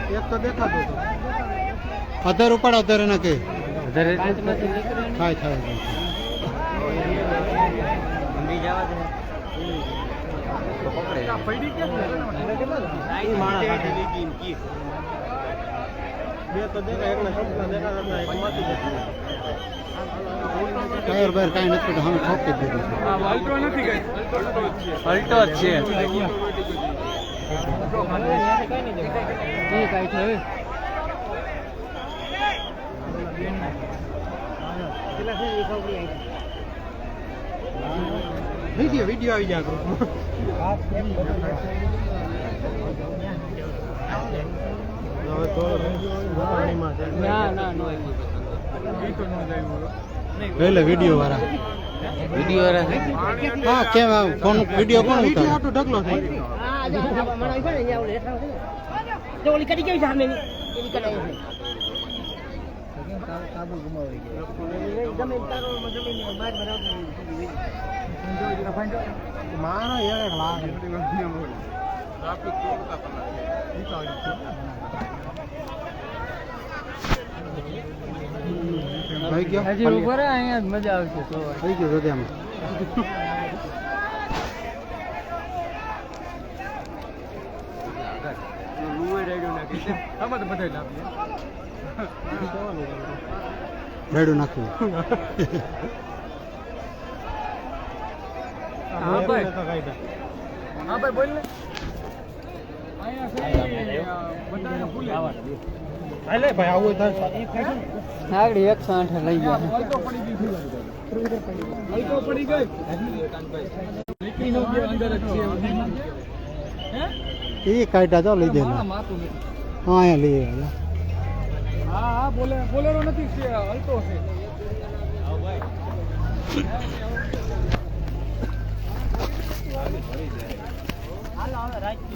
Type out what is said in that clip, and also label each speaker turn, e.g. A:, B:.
A: એક તો દેખાતો
B: અધર ઉપાડ અધર એને કે થાય થાય ટાયર બાર કાંઈ નથી અમે ઠોકી દીધું
C: અલ્ટો જ છે
A: વિડીયો આવી જાય
B: એટલે વિડીયો વાળા હા કેમ ફોન વિડીયો કોણ ઉતારે
A: આટલો ઢગલો થઈ મારો એક લાખ
B: થઈ ગયો
C: હજી ઉપર અહીંયા જ મજા આવશે
B: થઈ ગયું હૃદયમાં રેડું નાખ્યું
C: હા ભાઈ બોલ ને
A: હાલે ભાઈ આવું
C: આગળ 108 લઈ ગયા
B: એ કાઢ્યા તો લઈ દેલા હા અહીંયા લઈ આવ્યા
C: હા બોલેરો નથી અલ્ટો છે હાલો હવે રાઈટ